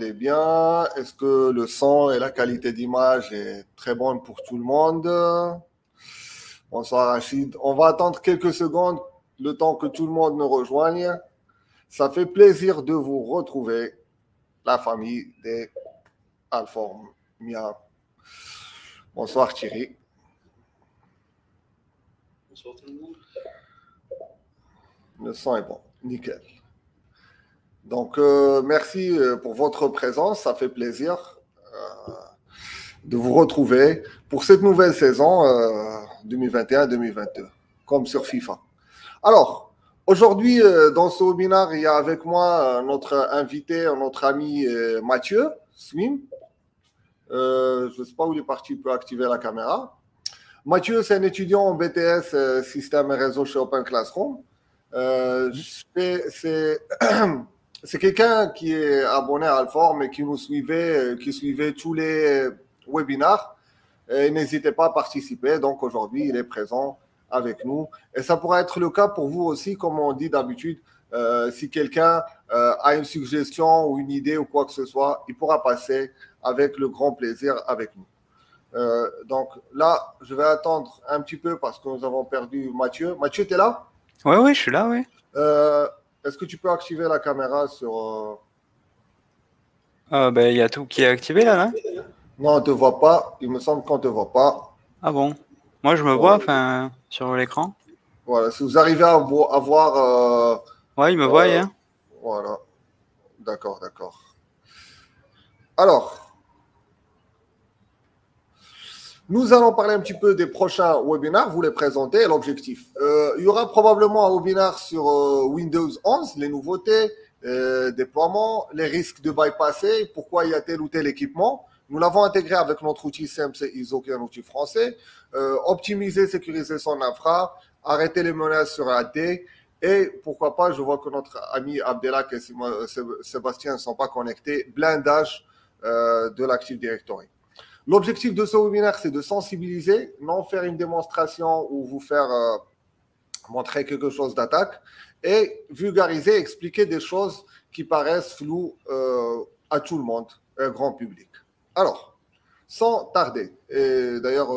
m'entendez bien? Est-ce que le son et la qualité d'image est très bonne pour tout le monde? Bonsoir Rachid. On va attendre quelques secondes, le temps que tout le monde nous rejoigne. Ça fait plaisir de vous retrouver, la famille des Alformia. Bonsoir Thierry. Bonsoir tout le monde. Le son est bon, nickel. Donc, merci pour votre présence, ça fait plaisir de vous retrouver pour cette nouvelle saison 2021-2022, comme sur FIFA. Alors, aujourd'hui, dans ce webinaire, il y a avec moi notre invité, notre ami Mathieu Swim. Je ne sais pas où il est parti, il peut activer la caméra. Mathieu, c'est un étudiant en BTS Système et Réseau chez Open Classroom. C'est quelqu'un qui est abonné à Alform et qui nous suivait, qui suivait tous les webinaires. Et n'hésitez pas à participer. Donc aujourd'hui, il est présent avec nous. Et ça pourra être le cas pour vous aussi, comme on dit d'habitude. Si quelqu'un a une suggestion ou une idée ou quoi que ce soit, il pourra passer avec le grand plaisir avec nous. Donc là, je vais attendre un petit peu parce que nous avons perdu Mathieu. Mathieu, tu es là? Oui, je suis là, oui. Est-ce que tu peux activer la caméra sur... Il y a tout qui est activé là, non? Non, on ne te voit pas. Il me semble qu'on ne te voit pas. Ah bon? Moi, je me vois sur l'écran. Voilà, si vous arrivez à voir... ouais, il me voit, hein. Voilà. D'accord. Alors, nous allons parler un petit peu des prochains webinaires, vous les présenter, l'objectif. Il y aura probablement un webinaire sur Windows 11, les nouveautés, déploiement, les risques de bypasser, pourquoi il y a tel ou tel équipement. Nous l'avons intégré avec notre outil CMC ISO, qui est un outil français. Optimiser, sécuriser son infra, arrêter les menaces sur AD. Et pourquoi pas, je vois que notre ami Abdelak et Sébastien ne sont pas connectés, blindage de l'Active Directory. L'objectif de ce webinaire, c'est de sensibiliser, non faire une démonstration ou vous faire montrer quelque chose d'attaque, et vulgariser, expliquer des choses qui paraissent floues à tout le monde, grand public. Alors, sans tarder, et d'ailleurs,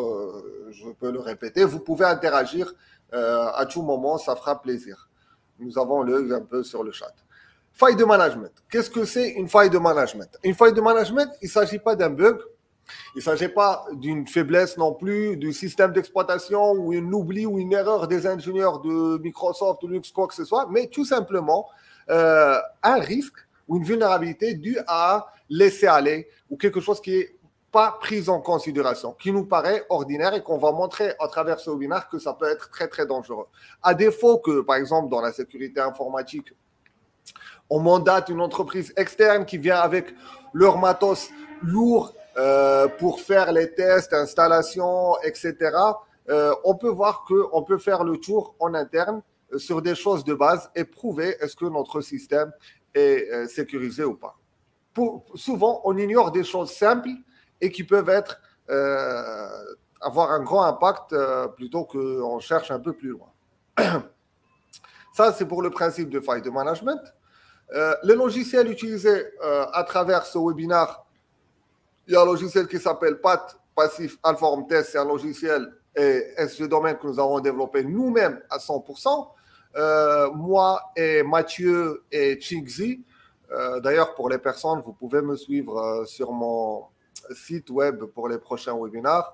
je peux le répéter, vous pouvez interagir à tout moment, ça fera plaisir. Nous avons l'œil un peu sur le chat. Faille de management. Qu'est-ce que c'est une faille de management? Une faille de management, il ne s'agit pas d'un bug. Il ne s'agit pas d'une faiblesse non plus du système d'exploitation ou un oubli ou une erreur des ingénieurs de Microsoft ou Linux, quoi que ce soit, mais tout simplement un risque ou une vulnérabilité due à laisser aller ou quelque chose qui n'est pas pris en considération, qui nous paraît ordinaire et qu'on va montrer à travers ce webinaire que ça peut être très, très dangereux. À défaut que, par exemple, dans la sécurité informatique, on mandate une entreprise externe qui vient avec leur matos lourd pour faire les tests, installations, etc. On peut voir qu'on peut faire le tour en interne sur des choses de base et prouver est-ce que notre système est sécurisé ou pas. Souvent, on ignore des choses simples et qui peuvent avoir un grand impact plutôt qu'on cherche un peu plus loin. Ça, c'est pour le principe de faille de management. Les logiciels utilisés à travers ce webinaire, il y a un logiciel qui s'appelle PAT, Passif Alform Test. C'est un logiciel et ce domaine que nous avons développé nous-mêmes à 100%. Moi et Mathieu et Chingzi. D'ailleurs, pour les personnes, vous pouvez me suivre sur mon site web pour les prochains webinaires.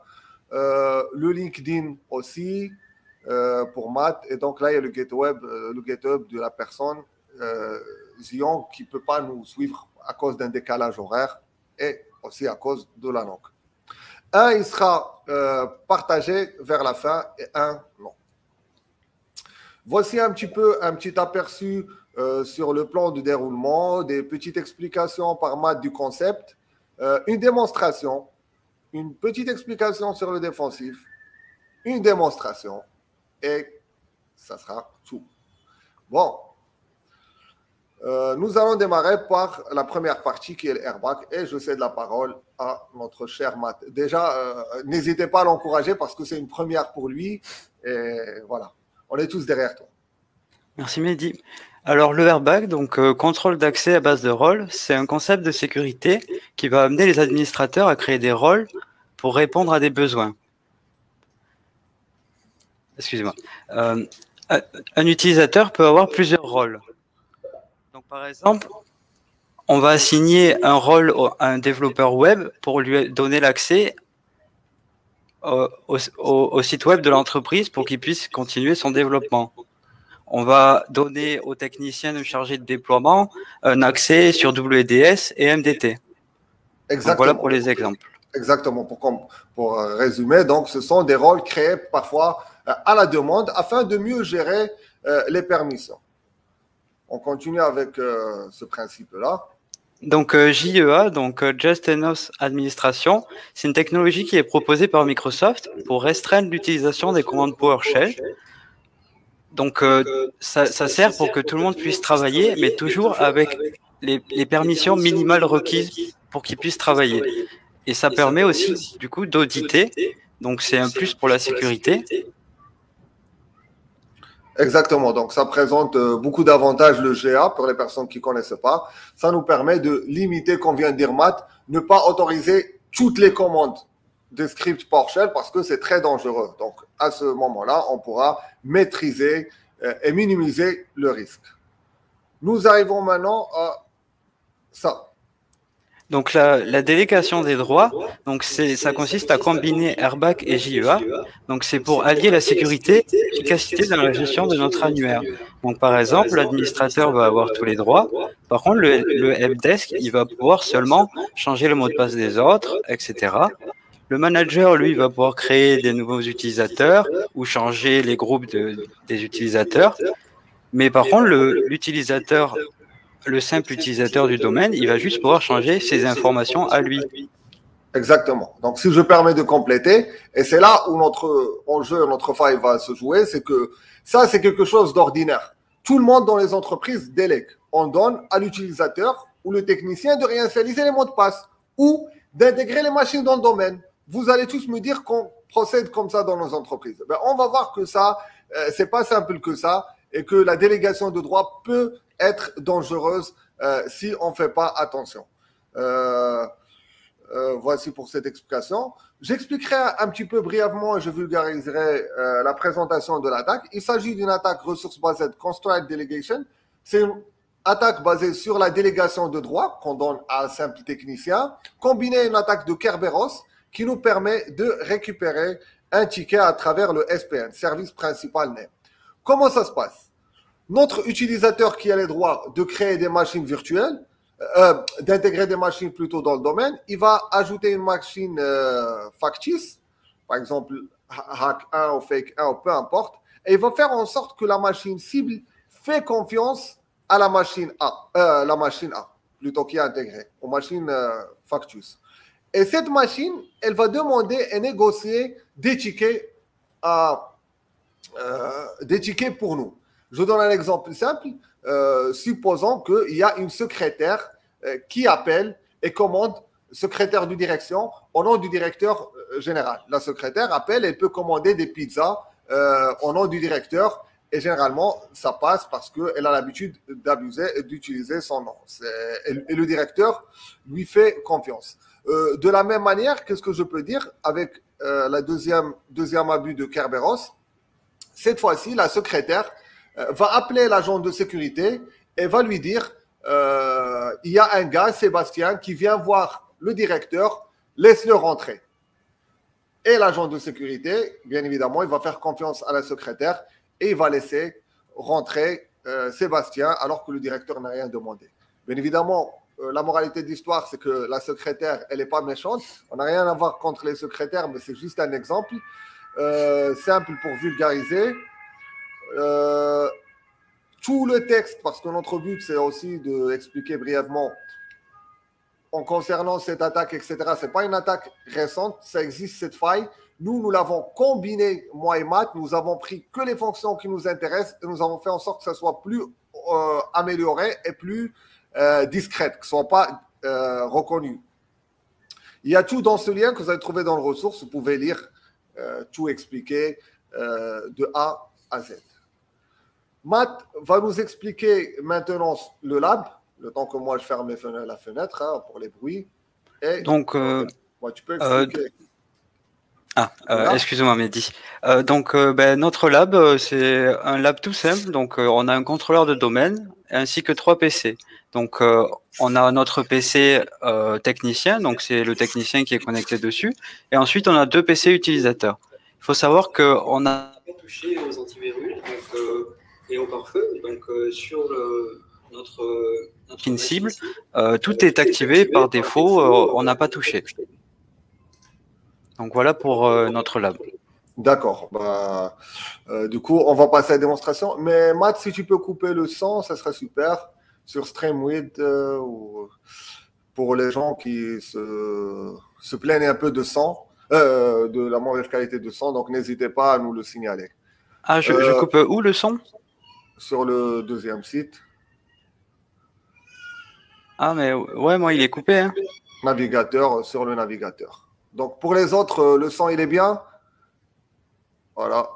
Le LinkedIn aussi pour Matt. Et donc là, il y a le GitHub de la personne Zion qui ne peut pas nous suivre à cause d'un décalage horaire et aussi à cause de la langue. Un, il sera partagé vers la fin et un, non. Voici un petit aperçu sur le plan de déroulement, des petites explications par Matt du concept, une démonstration, une petite explication sur le défensif, une démonstration et ça sera tout. Bon. Nous allons démarrer par la première partie qui est le airbag et je cède la parole à notre cher Matt. Déjà, n'hésitez pas à l'encourager parce que c'est une première pour lui et voilà, on est tous derrière toi. Merci Mehdi. Alors le airbag, donc contrôle d'accès à base de rôles, c'est un concept de sécurité qui va amener les administrateurs à créer des rôles pour répondre à des besoins. Excusez-moi. Un utilisateur peut avoir plusieurs rôles. Donc par exemple, on va assigner un rôle à un développeur web pour lui donner l'accès au site web de l'entreprise pour qu'il puisse continuer son développement. On va donner aux techniciens chargés de déploiement un accès sur WDS et MDT. Exactement. Donc voilà pour les exemples. Exactement. Pour résumer, donc ce sont des rôles créés parfois à la demande afin de mieux gérer les permissions. On continue avec ce principe-là. Donc JEA, donc Just Enough Administration, c'est une technologie qui est proposée par Microsoft pour restreindre l'utilisation des commandes PowerShell. Donc ça sert pour que tout le monde puisse travailler, mais toujours avec les permissions minimales requises pour qu'ils puissent travailler. Et ça permet aussi du coup d'auditer, donc c'est un plus pour la sécurité. Exactement, donc ça présente beaucoup d'avantages le GA pour les personnes qui ne connaissent pas. Ça nous permet de limiter, comme vient de dire Matt, ne pas autoriser toutes les commandes de script PowerShell parce que c'est très dangereux. Donc à ce moment-là, on pourra maîtriser et minimiser le risque. Nous arrivons maintenant à ça. Donc la délégation des droits, donc ça consiste à combiner airbag et JEA. Donc c'est pour allier la sécurité et l'efficacité dans la gestion de notre annuaire. Donc par exemple, l'administrateur va avoir tous les droits. Par contre, le helpdesk, il va pouvoir seulement changer le mot de passe des autres, etc. Le manager, lui, va pouvoir créer des nouveaux utilisateurs ou changer les groupes des utilisateurs. Mais par contre, l'utilisateur, le simple utilisateur du domaine, il va juste pouvoir changer ses informations à lui. Exactement. Donc, si je permets de compléter, et c'est là où notre enjeu, notre faille va se jouer, c'est que ça, c'est quelque chose d'ordinaire. Tout le monde dans les entreprises délègue. On donne à l'utilisateur ou le technicien de réinitialiser les mots de passe ou d'intégrer les machines dans le domaine. Vous allez tous me dire qu'on procède comme ça dans nos entreprises. Ben, on va voir que ça, c'est pas simple que ça et que la délégation de droits peut être dangereuse si on ne fait pas attention. Voici pour cette explication. J'expliquerai un petit peu brièvement et je vulgariserai la présentation de l'attaque. Il s'agit d'une attaque ressource basée Constraint Delegation. C'est une attaque basée sur la délégation de droits qu'on donne à un simple technicien, combinée à une attaque de Kerberos qui nous permet de récupérer un ticket à travers le SPN, Service Principal Name. Comment ça se passe? Notre utilisateur qui a les droits de créer des machines virtuelles, d'intégrer des machines plutôt dans le domaine, il va ajouter une machine factice, par exemple hack 1 ou fake 1 ou peu importe, et il va faire en sorte que la machine cible fait confiance à la machine A, plutôt qui est intégrée, aux machines factious. Et cette machine, elle va demander et négocier des tickets pour nous. Je donne un exemple simple. Supposons qu'il y a une secrétaire qui appelle et commande, secrétaire de direction, au nom du directeur général. La secrétaire appelle, elle peut commander des pizzas au nom du directeur et généralement, ça passe parce qu'elle a l'habitude d'abuser et d'utiliser son nom. Et le directeur lui fait confiance. De la même manière, qu'est-ce que je peux dire avec la deuxième abus de Kerberos? Cette fois-ci, la secrétaire va appeler l'agent de sécurité et va lui dire il y a un gars, Sébastien, qui vient voir le directeur, laisse-le rentrer. Et l'agent de sécurité, bien évidemment, il va faire confiance à la secrétaire et il va laisser rentrer Sébastien alors que le directeur n'a rien demandé. Bien évidemment, la moralité de l'histoire, c'est que la secrétaire, elle n'est pas méchante. On n'a rien à voir contre les secrétaires, mais c'est juste un exemple simple pour vulgariser. Tout le texte, parce que notre but, c'est aussi d'expliquer brièvement en concernant cette attaque, etc. Ce n'est pas une attaque récente, ça existe cette faille. Nous l'avons combinée, moi et Matt, nous avons pris que les fonctions qui nous intéressent et nous avons fait en sorte que ça soit plus amélioré et plus discrète, que ce ne soit pas reconnu. Il y a tout dans ce lien que vous allez trouver dans le ressource, vous pouvez lire, tout expliquer de A à Z. Matt va nous expliquer maintenant le lab, le temps que moi je ferme la fenêtre hein, pour les bruits. Et Donc, tu peux expliquer. excusez-moi, Mehdi. Notre lab, c'est un lab tout simple. Donc, on a un contrôleur de domaine ainsi que 3 PC. Donc, on a notre PC technicien, donc c'est le technicien qui est connecté dessus. Et ensuite, on a 2 PC utilisateurs. Il faut savoir qu'on a touché aux antivirus et au pare-feu. Donc, sur notre machine cible, tout est activé par défaut. On n'a pas touché. Donc voilà pour notre lab. D'accord. Du coup, on va passer à la démonstration. Mais Matt, si tu peux couper le son, ça serait super sur StreamWidth pour les gens qui se plaignent un peu de son, de la mauvaise qualité de son. Donc n'hésitez pas à nous le signaler. Ah, je coupe où le son? Sur le deuxième site. Ah, mais ouais, moi, il est coupé. Hein. Navigateur, sur le navigateur. Donc, pour les autres, le son, il est bien. Voilà.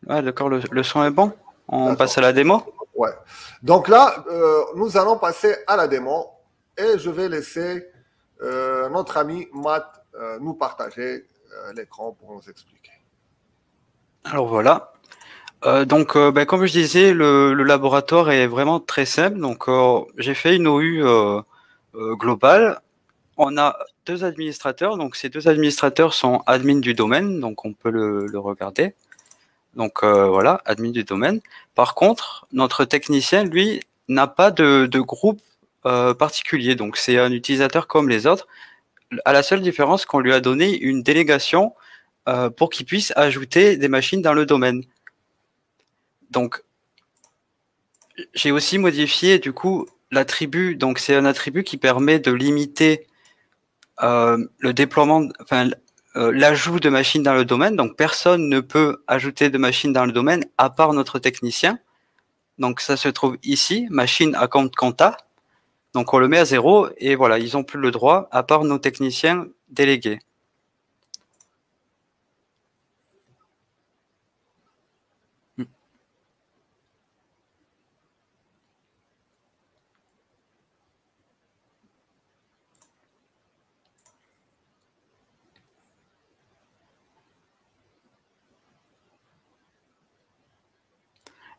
Ouais, d'accord, le son est bon. On passe à la démo. Ouais. Donc là, nous allons passer à la démo et je vais laisser notre ami Matt nous partager l'écran pour nous expliquer. Alors voilà. Comme je disais, le laboratoire est vraiment très simple. Donc, j'ai fait une OU globale. On a 2 administrateurs. Donc, ces 2 administrateurs sont admin du domaine. Donc, on peut le regarder. Donc, voilà, admin du domaine. Par contre, notre technicien, lui, n'a pas de groupe particulier. Donc, c'est un utilisateur comme les autres. À la seule différence qu'on lui a donné une délégation pour qu'il puisse ajouter des machines dans le domaine. Donc, j'ai aussi modifié du coup l'attribut. Donc, c'est un attribut qui permet de limiter le déploiement, l'ajout de machines dans le domaine. Donc, personne ne peut ajouter de machines dans le domaine à part notre technicien. Donc, ça se trouve ici, machine account compta. Donc, on le met à 0 et voilà, ils n'ont plus le droit à part nos techniciens délégués.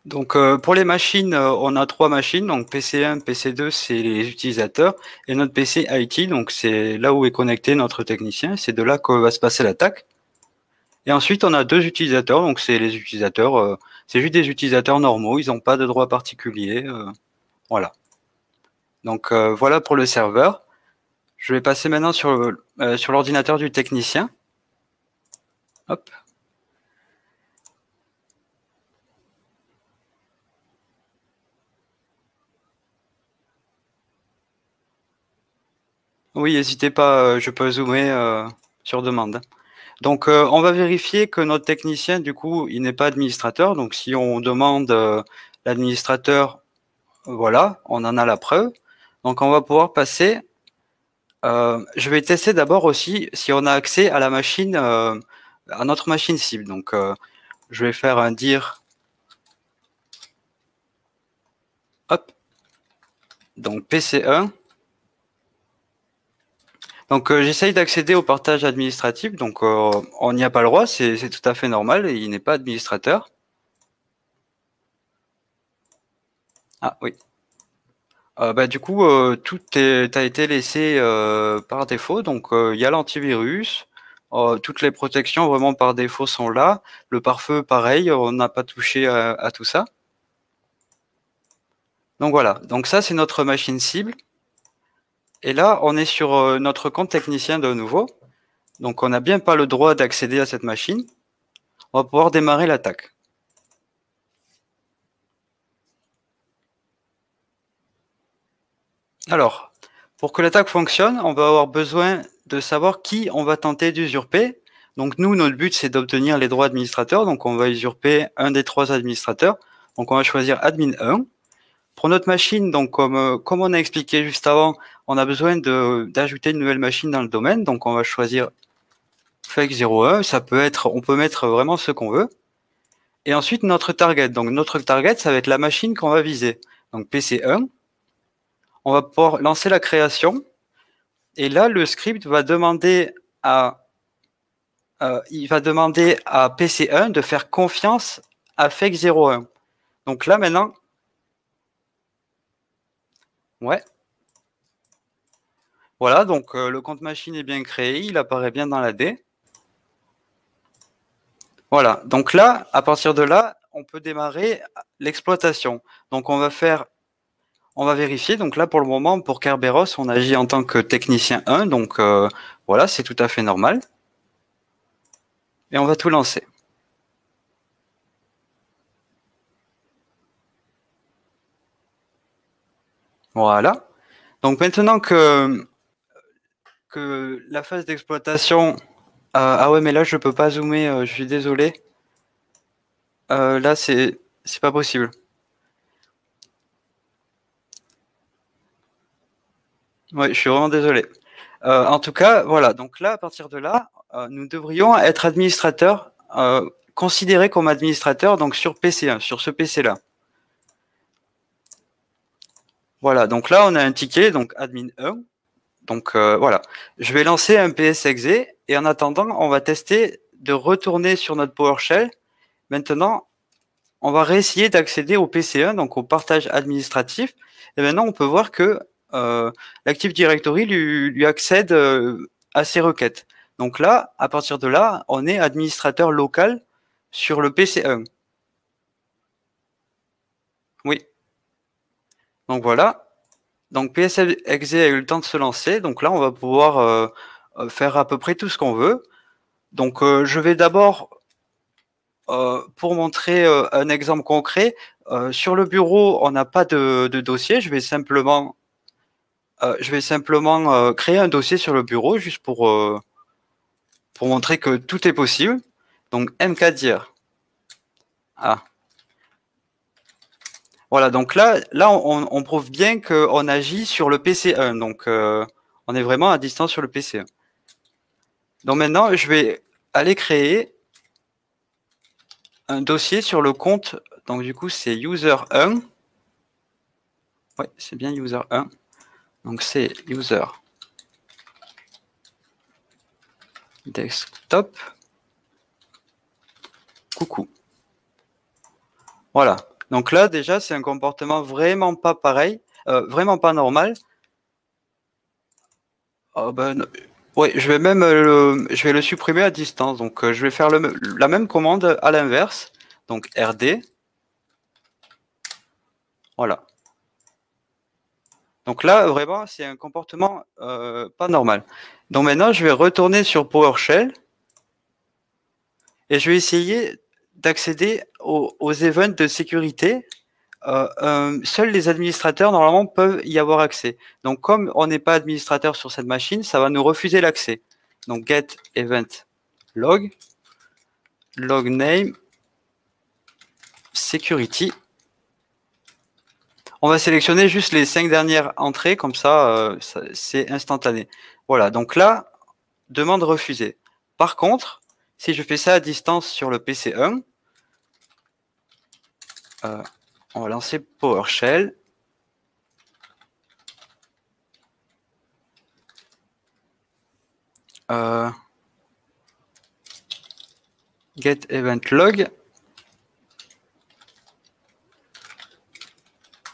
Donc pour les machines, on a 3 machines, donc PC1, PC2, c'est les utilisateurs, et notre PC IT, donc c'est là où est connecté notre technicien, c'est de là que va se passer l'attaque. Et ensuite, on a 2 utilisateurs, donc c'est les utilisateurs, c'est juste des utilisateurs normaux, ils n'ont pas de droit particulier, voilà. Donc voilà pour le serveur. Je vais passer maintenant sur l'ordinateur du technicien. Hop. Oui, n'hésitez pas, je peux zoomer sur demande. Donc, on va vérifier que notre technicien, du coup, il n'est pas administrateur. Donc, si on demande l'administrateur, voilà, on en a la preuve. Donc, on va pouvoir passer. Je vais tester d'abord aussi si on a accès à la machine, à notre machine cible. Donc, je vais faire un dir. Hop. Donc, PC1. Donc, j'essaye d'accéder au partage administratif. Donc, on n'y a pas le droit. C'est tout à fait normal. Il n'est pas administrateur. Ah oui. Du coup, tout a été laissé par défaut. Donc, il y a l'antivirus. Toutes les protections vraiment par défaut sont là. Le pare-feu, pareil, on n'a pas touché à tout ça. Donc voilà. Donc ça, c'est notre machine cible. Et là, on est sur notre compte technicien de nouveau. Donc, on n'a bien pas le droit d'accéder à cette machine. On va pouvoir démarrer l'attaque. Alors, pour que l'attaque fonctionne, on va avoir besoin de savoir qui on va tenter d'usurper. Donc, nous, notre but, c'est d'obtenir les droits administrateurs. Donc, on va usurper un des 3 administrateurs. Donc, on va choisir admin 1. Pour notre machine, donc comme on a expliqué juste avant, on a besoin d'ajouter une nouvelle machine dans le domaine. Donc, on va choisir fake 01. Ça peut être, on peut mettre vraiment ce qu'on veut. Et ensuite, notre target. Donc, notre target, ça va être la machine qu'on va viser. Donc, PC1. On va pouvoir lancer la création. Et là, le script va demander il va demander à PC1 de faire confiance à FEC01. Donc là, maintenant, ouais. Voilà, donc le compte machine est bien créé, il apparaît bien dans la D. Voilà, donc là, à partir de là, on peut démarrer l'exploitation. Donc on va vérifier. Donc là, pour le moment, pour Kerberos, on agit en tant que technicien 1. Donc voilà, c'est tout à fait normal. Et on va tout lancer. Voilà. Donc maintenant que la phase d'exploitation... ah ouais, mais là, je peux pas zoomer, je suis désolé. Là, c'est pas possible. Ouais, je suis vraiment désolé. En tout cas, voilà. Donc là, à partir de là, nous devrions être administrateurs, considérés comme administrateurs, donc sur PC1, sur ce PC-là. Voilà. Donc là, on a un ticket, donc admin 1. Donc voilà. Je vais lancer un PS-exe et en attendant, on va tester de retourner sur notre PowerShell. Maintenant, on va réessayer d'accéder au PC1, donc au partage administratif. Et maintenant, on peut voir que l'Active Directory lui accède à ses requêtes. Donc là, à partir de là, on est administrateur local sur le PC1. Oui. Donc voilà. Donc PSexe a eu le temps de se lancer. Donc là, on va pouvoir faire à peu près tout ce qu'on veut. Donc je vais d'abord, pour montrer un exemple concret, sur le bureau, on n'a pas de dossier. Je vais simplement créer un dossier sur le bureau juste pour montrer que tout est possible. Donc mkdir. Ah. Voilà, donc là on prouve bien qu'on agit sur le PC1. Donc on est vraiment à distance sur le PC1. Donc maintenant, je vais aller créer un dossier sur le compte. Donc du coup, c'est user1. Ouais, c'est bien user1. Donc c'est user desktop. Coucou. Voilà. Donc là, déjà, c'est un comportement vraiment pas pareil, vraiment pas normal. Oh ben, ouais, je vais même je vais le supprimer à distance. Donc je vais faire la même commande à l'inverse. Donc rd. Voilà. Donc là, vraiment, c'est un comportement pas normal. Donc maintenant, je vais retourner sur PowerShell et je vais essayer d'accéder aux events de sécurité. Seuls les administrateurs, normalement, peuvent y avoir accès. Donc, comme on n'est pas administrateur sur cette machine, ça va nous refuser l'accès. Donc, get event log, log name, security. On va sélectionner juste les 5 dernières entrées, comme ça c'est instantané. Voilà, donc là, demande refusée. Par contre, si je fais ça à distance sur le PC1, on va lancer PowerShell. Get event log.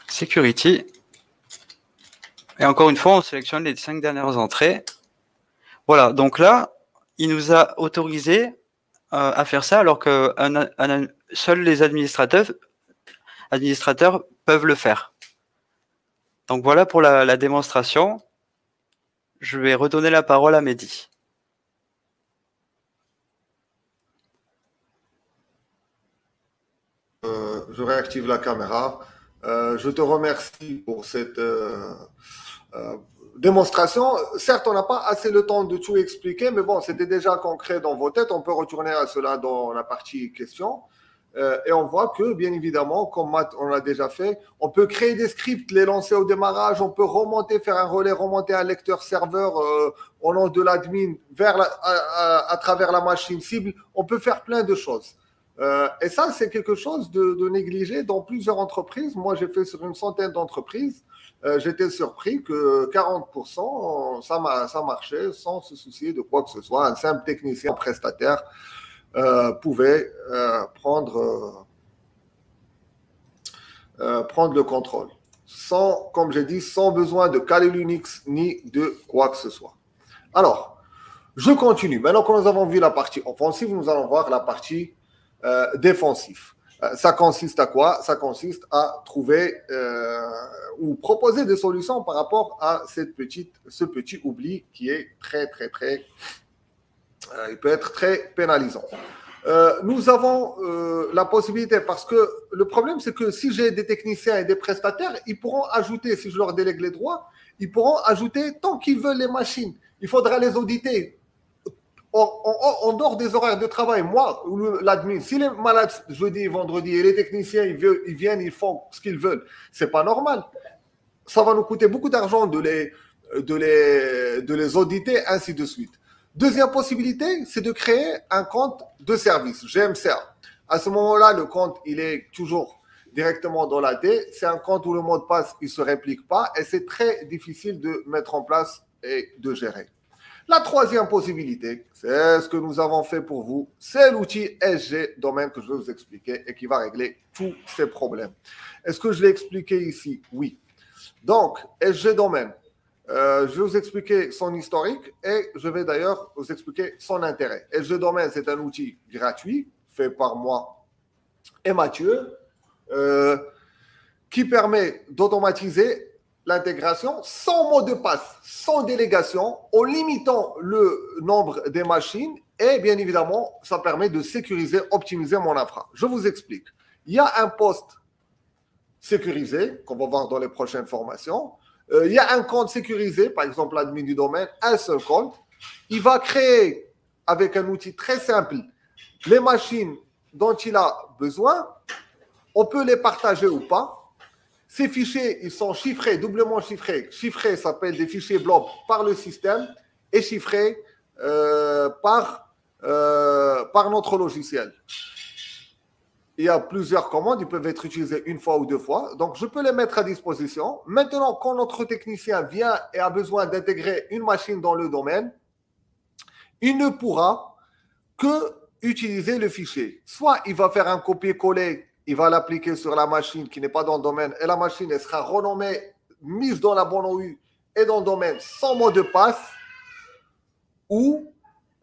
Security. Et encore une fois, on sélectionne les 5 dernières entrées. Voilà, donc là, il nous a autorisé à faire ça alors que seuls les administrateurs peuvent le faire. Donc voilà pour la démonstration. Je vais redonner la parole à Mehdi. Je réactive la caméra. Je te remercie pour cette démonstration. Certes, on n'a pas assez le temps de tout expliquer, mais bon, c'était déjà concret dans vos têtes. On peut retourner à cela dans la partie questions. Et on voit que, bien évidemment, comme on l'a déjà fait, on peut créer des scripts, les lancer au démarrage, on peut remonter, faire un relais, remonter un lecteur serveur au nom de l'admin à travers la machine cible. On peut faire plein de choses. Et ça, c'est quelque chose de négligé dans plusieurs entreprises. Moi, j'ai fait sur une centaine d'entreprises. J'étais surpris que 40%, ça marchait sans se soucier de quoi que ce soit. Un simple technicien prestataire pouvait prendre le contrôle. Sans, comme j'ai dit, sans besoin de caler l'Unix ni de quoi que ce soit. Alors, je continue. Maintenant que nous avons vu la partie offensive, nous allons voir la partie défensif. Ça consiste à quoi? Ça consiste à trouver ou proposer des solutions par rapport à ce petit oubli qui est il peut être très pénalisant. Nous avons la possibilité, parce que le problème, c'est que si j'ai des techniciens et des prestataires, ils pourront ajouter, si je leur délègue les droits, ils pourront ajouter tant qu'ils veulent les machines. Il faudra les auditer en dehors des horaires de travail. Moi, l'admin, si les malades jeudi et vendredi et les techniciens, ils viennent, ils font ce qu'ils veulent, c'est pas normal. Ça va nous coûter beaucoup d'argent de les auditer, ainsi de suite. Deuxième possibilité, c'est de créer un compte de service, GMCA. À ce moment-là, le compte, il est toujours directement dans la D. C'est un compte où le mot de passe, il ne se réplique pas et c'est très difficile de mettre en place et de gérer. La troisième possibilité, c'est ce que nous avons fait pour vous, c'est l'outil SG Domaine que je vais vous expliquer et qui va régler tous ces problèmes. Est-ce que je l'ai expliqué ici? Oui. Donc, SG Domaine, je vais vous expliquer son historique et je vais d'ailleurs vous expliquer son intérêt. SG Domaine, c'est un outil gratuit fait par moi et Mathieu qui permet d'automatiser l'intégration sans mot de passe, sans délégation, en limitant le nombre des machines et bien évidemment, ça permet de sécuriser, optimiser mon infra. Je vous explique. Il y a un poste sécurisé qu'on va voir dans les prochaines formations. Il y a un compte sécurisé, par exemple l'admin du domaine, un seul compte. Il va créer avec un outil très simple les machines dont il a besoin. On peut les partager ou pas. Ces fichiers, ils sont chiffrés, doublement chiffrés. Chiffrés, ça s'appelle des fichiers blob par le système et chiffrés par notre logiciel. Il y a plusieurs commandes, ils peuvent être utilisés une fois ou deux fois. Donc, je peux les mettre à disposition. Maintenant, quand notre technicien vient et a besoin d'intégrer une machine dans le domaine, il ne pourra que utiliser le fichier. Soit il va faire un copier-coller, il va l'appliquer sur la machine qui n'est pas dans le domaine et la machine elle sera renommée, mise dans la bonne OU et dans le domaine sans mot de passe, ou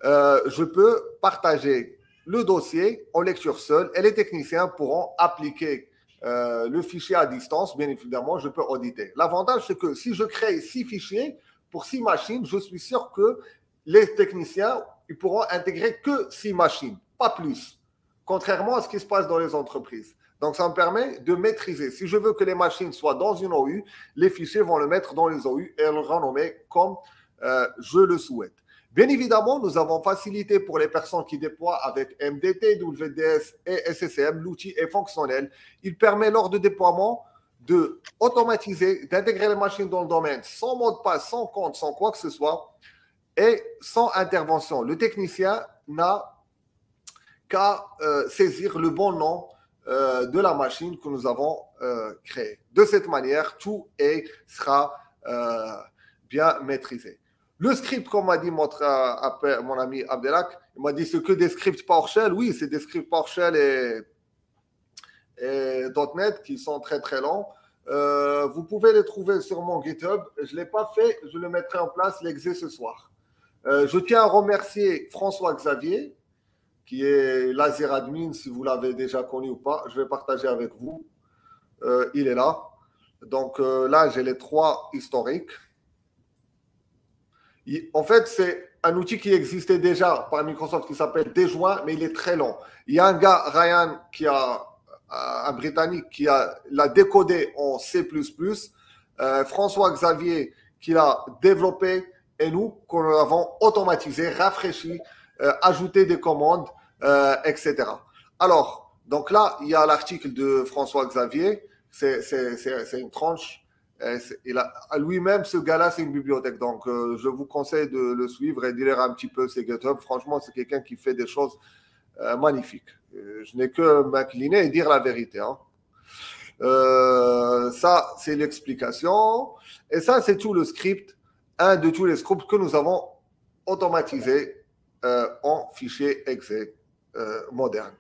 je peux partager le dossier en lecture seule et les techniciens pourront appliquer le fichier à distance. Bien évidemment, je peux auditer. L'avantage, c'est que si je crée 6 fichiers pour 6 machines, je suis sûr que les techniciens ils pourront intégrer que 6 machines, pas plus, contrairement à ce qui se passe dans les entreprises. Donc, ça me permet de maîtriser. Si je veux que les machines soient dans une OU, les fichiers vont le mettre dans les OU et le renommer comme je le souhaite. Bien évidemment, nous avons facilité pour les personnes qui déploient avec MDT, WDS et SSM. L'outil est fonctionnel. Il permet lors de déploiement de automatiser, d'intégrer les machines dans le domaine sans mot de passe, sans compte, sans quoi que ce soit et sans intervention. Le technicien n'a qu'à saisir le bon nom de la machine que nous avons créée. De cette manière, tout sera bien maîtrisé. Le script, comme m'a dit mon ami Abdelak, il m'a dit c'est que des scripts PowerShell. Oui, c'est des scripts PowerShell et .NET qui sont très très longs. Vous pouvez les trouver sur mon GitHub. Je ne l'ai pas fait, je le mettrai en place l'exé ce soir. Je tiens à remercier François Xavier, qui est Laser Admin, si vous l'avez déjà connu ou pas. Je vais partager avec vous. Il est là. Donc là, j'ai les 3 historiques. En fait, c'est un outil qui existait déjà par Microsoft qui s'appelle Déjoint, mais il est très long. Il y a un gars, Ryan, un Britannique, qui l'a décodé en C++. François Xavier, qui l'a développé, et nous, qu'on l'avons automatisé, rafraîchi, ajouté des commandes, etc. Alors, donc là, il y a l'article de François Xavier. C'est une tranche. Lui-même, ce gars-là, c'est une bibliothèque. Donc, je vous conseille de le suivre et de lire un petit peu ses GitHub. Franchement, c'est quelqu'un qui fait des choses magnifique. Je n'ai que m'incliner et dire la vérité. Hein. Ça, c'est l'explication. Et ça, c'est tout le script, un de tous les scripts que nous avons automatisé en fichier exe moderne.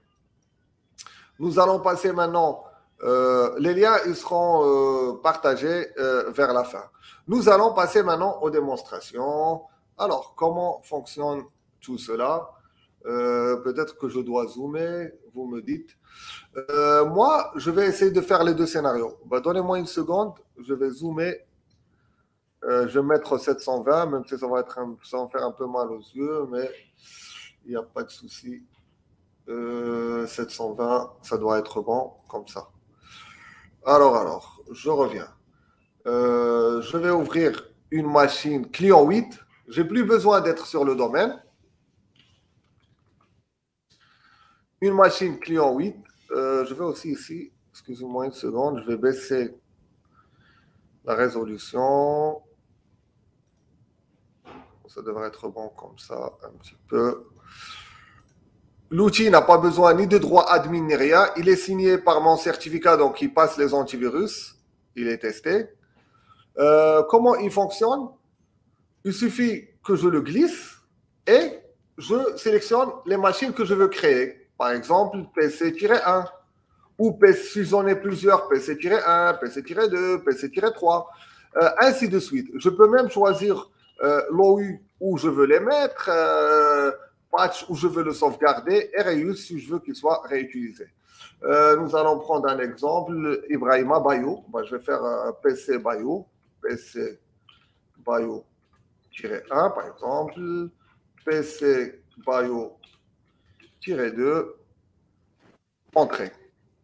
Nous allons passer maintenant, les liens ils seront partagés vers la fin. Nous allons passer maintenant aux démonstrations. Alors, comment fonctionne tout cela? Peut-être que je dois zoomer, vous me dites. Moi, je vais essayer de faire les deux scénarios. Bah, donnez-moi une seconde, je vais zoomer. Je vais mettre 720, même si ça va faire un peu mal aux yeux, mais il n'y a pas de souci. 720, ça doit être bon, comme ça. Alors, je reviens. Je vais ouvrir une machine client 8. Je n'ai plus besoin d'être sur le domaine. Une machine client 8. Je vais aussi ici, excusez-moi une seconde, je vais baisser la résolution. Ça devrait être bon comme ça, un petit peu. L'outil n'a pas besoin ni de droit admin ni rien. Il est signé par mon certificat, donc il passe les antivirus. Il est testé. Comment il fonctionne? Il suffit que je le glisse et je sélectionne les machines que je veux créer. Par exemple, PC-1 ou si j'en ai plusieurs, PC-1, PC-2, PC-3, ainsi de suite. Je peux même choisir l'OU où je veux les mettre, patch où je veux le sauvegarder et reuse si je veux qu'il soit réutilisé. Nous allons prendre un exemple, Ibrahima Bayo. Je vais faire PC Bayo, PC Bayo-1 par exemple, PC Bayo-2, entrée.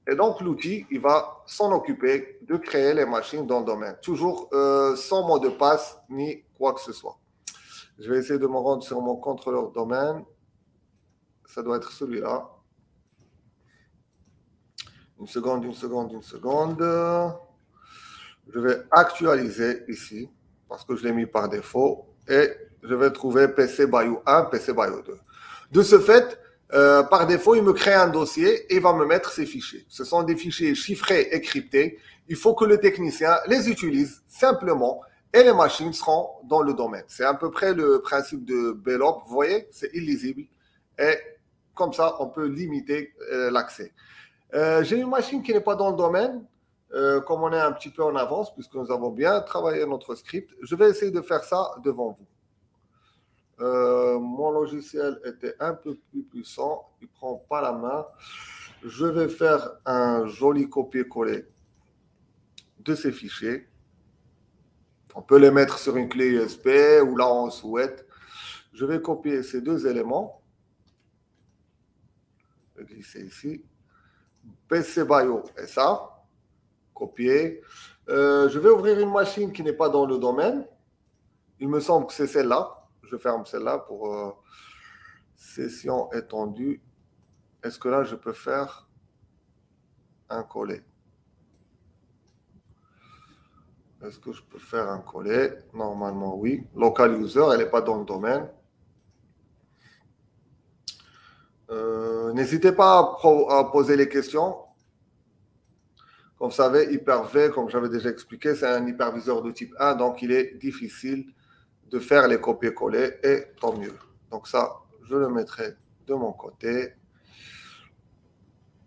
Et donc l'outil, il va s'en occuper de créer les machines dans le domaine, toujours sans mot de passe ni quoi que ce soit. Je vais essayer de me rendre sur mon contrôleur domaine. Ça doit être celui-là. Une seconde. Je vais actualiser ici, parce que je l'ai mis par défaut, et je vais trouver PC Bayou 1, PC Bayou 2. De ce fait, par défaut, il me crée un dossier et il va me mettre ces fichiers. Ce sont des fichiers chiffrés et cryptés. Il faut que le technicien les utilise simplement et les machines seront dans le domaine. C'est à peu près le principe de Bellop. Vous voyez, c'est illisible. Et comme ça, on peut limiter l'accès. J'ai une machine qui n'est pas dans le domaine. Comme on est un petit peu en avance, puisque nous avons bien travaillé notre script, je vais essayer de faire ça devant vous. Mon logiciel était un peu plus puissant, il ne prend pas la main. Je vais faire un joli copier-coller de ces fichiers. On peut les mettre sur une clé USB ou là on souhaite. Je vais copier ces deux éléments. Je vais glisser ici. PC Bio et ça. Copier. Je vais ouvrir une machine qui n'est pas dans le domaine. Il me semble que c'est celle-là. Je ferme celle-là pour session étendue. Est-ce que là, je peux faire un coller? Est-ce que je peux faire un coller? Normalement, oui. Local user, elle n'est pas dans le domaine. N'hésitez pas à poser les questions. Comme vous savez, Hyper-V, comme j'avais déjà expliqué, c'est un hyperviseur de type 1, donc il est difficile de faire les copier-coller, et tant mieux. Donc ça, je le mettrai de mon côté,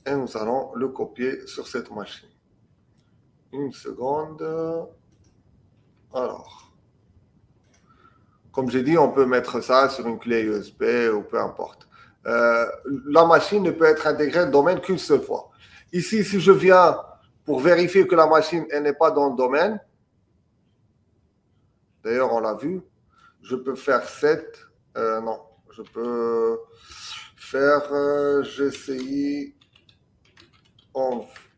et nous allons le copier sur cette machine. Une seconde. Alors, comme j'ai dit, on peut mettre ça sur une clé USB ou peu importe. La machine ne peut être intégrée au domaine qu'une seule fois. Ici, si je viens pour vérifier que la machine n'est pas dans le domaine, d'ailleurs, on l'a vu, je peux faire 7. Non, je peux faire GCI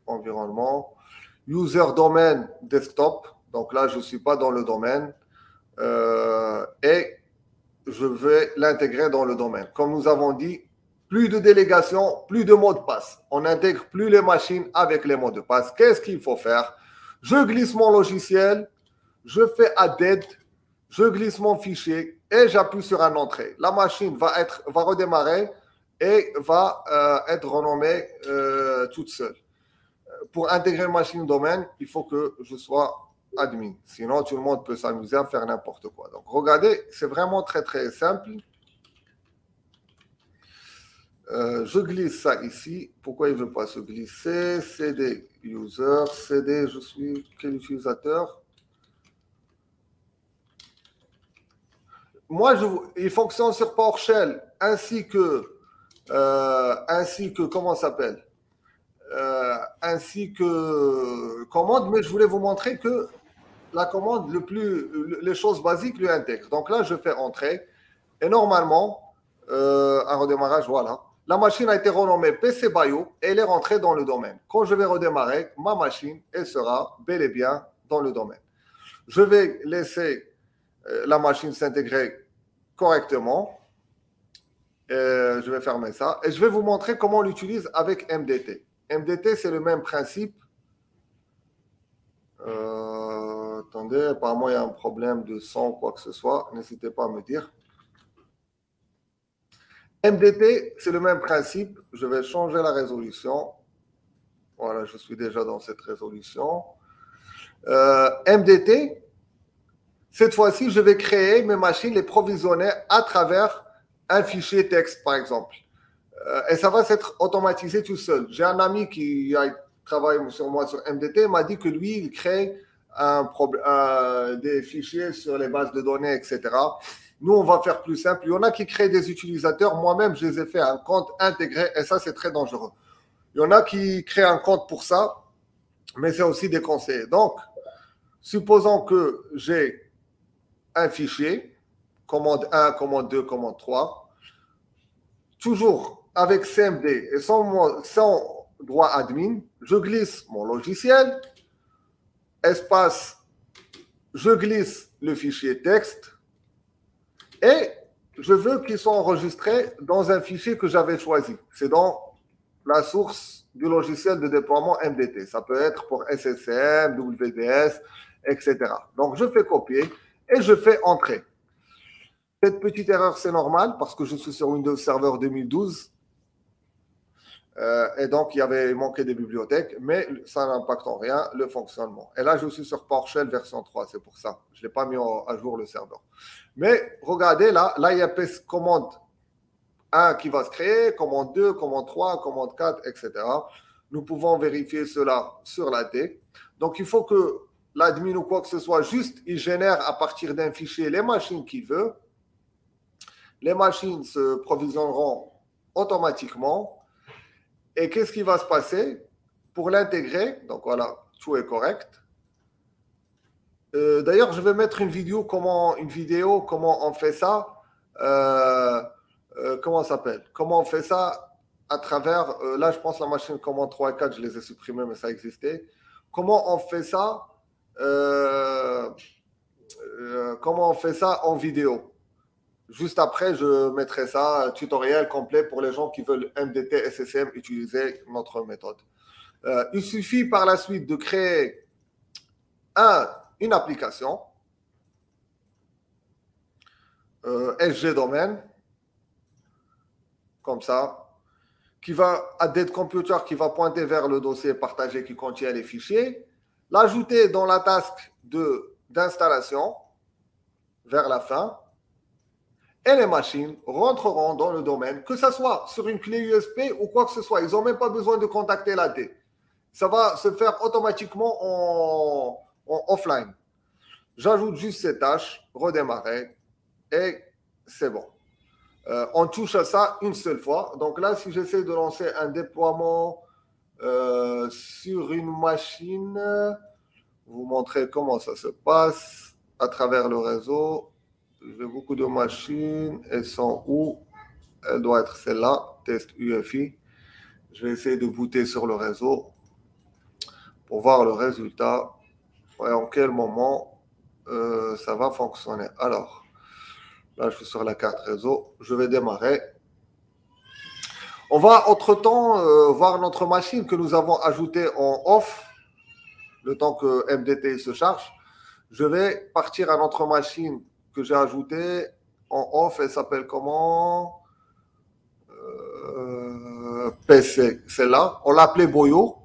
environnement, user domaine desktop. Donc là, je ne suis pas dans le domaine et je vais l'intégrer dans le domaine. Comme nous avons dit, plus de délégation, plus de mots de passe. On n'intègre plus les machines avec les mots de passe. Qu'est-ce qu'il faut faire? Je glisse mon logiciel, je fais add, je glisse mon fichier et j'appuie sur un entrée. La machine va redémarrer et va être renommée toute seule. Pour intégrer une machine domaine, il faut que je sois admin. Sinon, tout le monde peut s'amuser à faire n'importe quoi. Donc, regardez, c'est vraiment très, très simple. Je glisse ça ici. Pourquoi il ne veut pas se glisser? CD user, CD, je suis quel utilisateur? Moi, il fonctionne sur PowerShell ainsi que comment ça s'appelle? Ainsi que commande, mais je voulais vous montrer que la commande, les choses basiques lui intègrent. Donc là, je fais entrer et normalement, un redémarrage, voilà. La machine a été renommée PC Bio et elle est rentrée dans le domaine. Quand je vais redémarrer, ma machine, elle sera bel et bien dans le domaine. Je vais laisser la machine s'intégrer correctement. Je vais fermer ça et je vais vous montrer comment on l'utilise avec MDT. MDT, c'est le même principe. Attendez, apparemment, il y a un problème de son, quoi que ce soit. N'hésitez pas à me dire. MDT, c'est le même principe. Je vais changer la résolution. Voilà, je suis déjà dans cette résolution. MDT, cette fois-ci, je vais créer mes machines, les provisionner à travers un fichier texte, par exemple. Et ça va s'être automatisé tout seul. J'ai un ami qui a travaillé sur moi sur MDT, il m'a dit que lui, il crée des fichiers sur les bases de données, etc. Nous, on va faire plus simple. Il y en a qui créent des utilisateurs. Moi-même, je les ai fait un compte intégré et ça, c'est très dangereux. Il y en a qui créent un compte pour ça, mais c'est aussi déconseillé. Donc, supposons que j'ai un fichier, commande 1, commande 2, commande 3, toujours avec CMD et sans droit admin, je glisse mon logiciel, espace, je glisse le fichier texte et je veux qu'ils soient enregistrés dans un fichier que j'avais choisi. C'est dans la source du logiciel de déploiement MDT. Ça peut être pour SSM, WDS, etc. Donc, je fais copier et je fais entrer. Cette petite erreur, c'est normal parce que je suis sur Windows Server 2012. Et donc, il y avait manqué des bibliothèques, mais ça n'impacte en rien le fonctionnement. Et là, je suis sur PowerShell version 3, c'est pour ça. Je ne l'ai pas mis à jour le serveur. Mais regardez, là, il y a commande 1 qui va se créer, commande 2, commande 3, commande 4, etc. Nous pouvons vérifier cela sur la T. Donc, il faut que l'admin ou quoi que ce soit, juste, il génère à partir d'un fichier les machines qu'il veut. Les machines se provisionneront automatiquement. Et qu'est-ce qui va se passer pour l'intégrer? Donc voilà, tout est correct. D'ailleurs, je vais mettre une vidéo, comment on fait ça. Comment ça s'appelle? Comment on fait ça à travers, là je pense la machine commande 3 et 4, je les ai supprimés, mais ça existait. Comment on fait ça comment on fait ça en vidéo? Juste après, je mettrai ça, tutoriel complet pour les gens qui veulent MDT, SSM, utiliser notre méthode. Il suffit par la suite de créer une application, SG domaine, comme ça, qui va, à Dead Computer, qui va pointer vers le dossier partagé qui contient les fichiers, l'ajouter dans la task d'installation vers la fin, et les machines rentreront dans le domaine, que ce soit sur une clé USB ou quoi que ce soit. Ils n'ont même pas besoin de contacter l'AT. Ça va se faire automatiquement en offline. J'ajoute juste ces tâches, redémarrer, et c'est bon. On touche à ça une seule fois. Donc là, si j'essaie de lancer un déploiement sur une machine, vous montrer comment ça se passe à travers le réseau. J'ai beaucoup de machines. Elles sont où? Elle doit être celle-là, test UEFI. Je vais essayer de booter sur le réseau pour voir le résultat et en quel moment ça va fonctionner. Alors, là, je suis sur la carte réseau. Je vais démarrer. On va, entre-temps, voir notre machine que nous avons ajoutée en off, le temps que MDT se charge. Je vais partir à notre machine que j'ai ajoutée en off. Elle s'appelle comment? PC, celle-là, on l'appelait Boyo.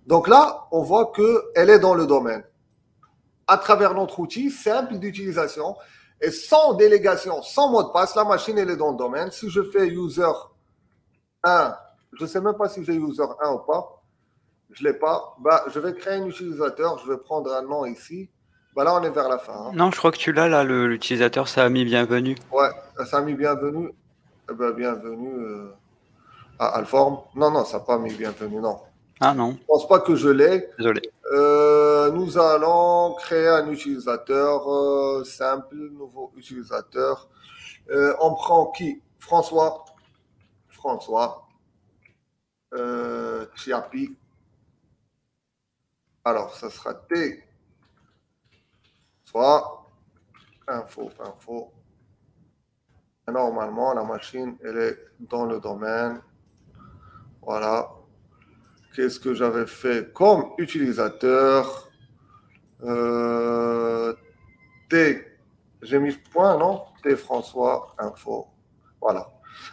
Donc là, on voit qu'elle est dans le domaine. À travers notre outil simple d'utilisation et sans délégation, sans mot de passe, la machine, elle est dans le domaine. Si je fais user 1, je ne sais même pas si j'ai user 1 ou pas, je ne l'ai pas, bah, je vais créer un utilisateur, je vais prendre un nom ici. Bah là, on est vers la fin. Hein. Non, je crois que tu l'as là, l'utilisateur, ça a mis bienvenue. Ouais, ça a mis bienvenue. Eh ben, bienvenue à Alform. Non, non, ça n'a pas mis bienvenue, non. Ah non. Je ne pense pas que je l'ai. Désolé. Nous allons créer un utilisateur simple, nouveau utilisateur. On prend qui? François. Chiapi. Alors, ça sera T. Soit info. Normalement, la machine, elle est dans le domaine. Voilà. Qu'est-ce que j'avais fait comme utilisateur? T. J'ai mis point, non? T François, info. Voilà.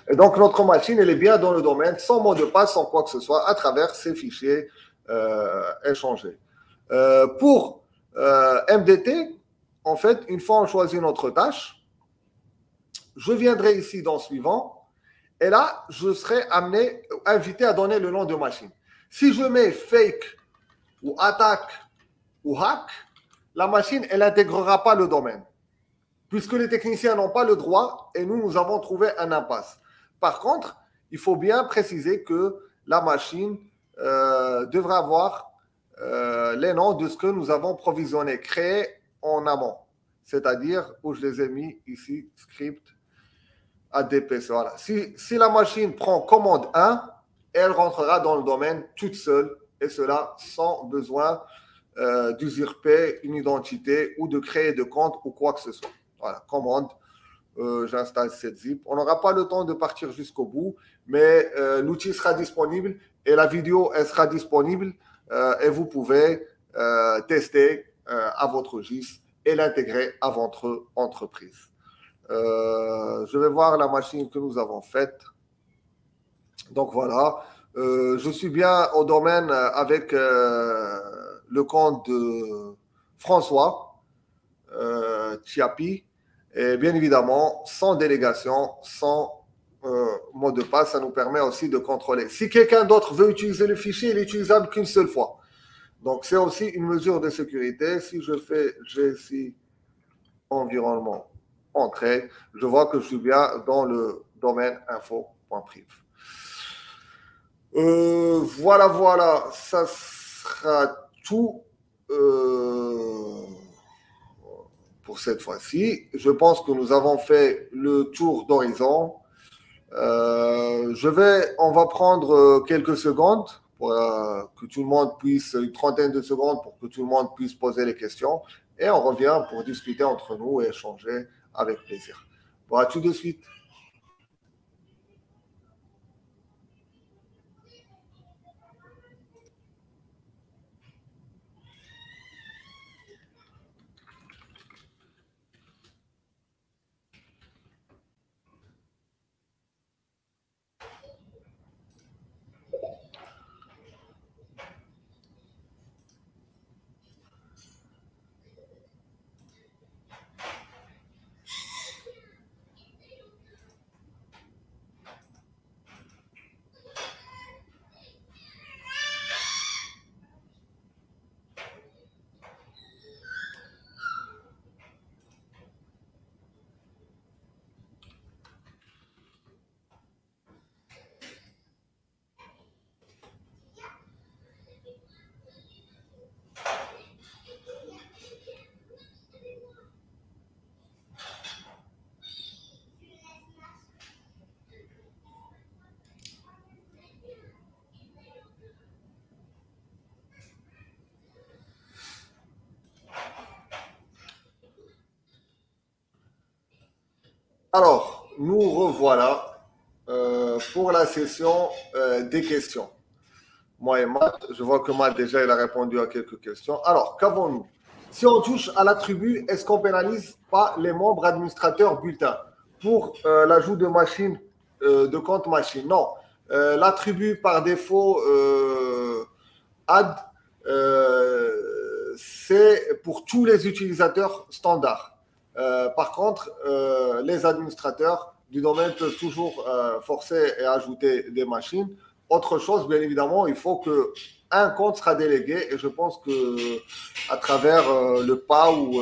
Et donc, notre machine, elle est bien dans le domaine, sans mot de passe, sans quoi que ce soit, à travers ces fichiers échangés. Pour MDT, en fait, une fois on choisit notre tâche, je viendrai ici dans suivant, et là, je serai invité à donner le nom de machine. Si je mets fake ou attaque ou hack, la machine, elle n'intégrera pas le domaine, puisque les techniciens n'ont pas le droit et nous avons trouvé un impasse. Par contre, il faut bien préciser que la machine devra avoir les noms de ce que nous avons provisionné, créé en amont, c'est-à-dire où je les ai mis ici, script ADPC. Voilà. Si la machine prend commande 1, elle rentrera dans le domaine toute seule, et cela sans besoin d'usurper une identité ou de créer de compte ou quoi que ce soit. Voilà, commande, j'installe cette zip. On n'aura pas le temps de partir jusqu'au bout, mais l'outil sera disponible et la vidéo, elle sera disponible et vous pouvez tester à votre GIS et l'intégrer à votre entreprise. Je vais voir la machine que nous avons faite. Donc voilà, je suis bien au domaine avec le compte de François Chiapi. Et bien évidemment, sans délégation, sans mot de passe, ça nous permet aussi de contrôler. Si quelqu'un d'autre veut utiliser le fichier, il est utilisable qu'une seule fois. Donc, c'est aussi une mesure de sécurité. Si je fais GSI environnement entrée, je vois que je suis bien dans le domaine info.priv. Voilà, ça sera tout pour cette fois-ci. Je pense que nous avons fait le tour d'horizon. On va prendre quelques secondes pour que tout le monde puisse, une trentaine de secondes pour que tout le monde puisse poser les questions. Et on revient pour discuter entre nous et échanger avec plaisir. Bon, à tout de suite. Alors, nous revoilà pour la session des questions. Moi et Matt, je vois que Matt déjà il a répondu à quelques questions. Alors, qu'avons-nous? Si on touche à l'attribut, est-ce qu'on pénalise pas les membres administrateurs bulletins pour l'ajout de machines, de compte machine? Non. L'attribut par défaut add, c'est pour tous les utilisateurs standards. Par contre, les administrateurs du domaine peuvent toujours forcer et ajouter des machines. Autre chose, bien évidemment, il faut que un compte sera délégué et je pense que à travers le pas ou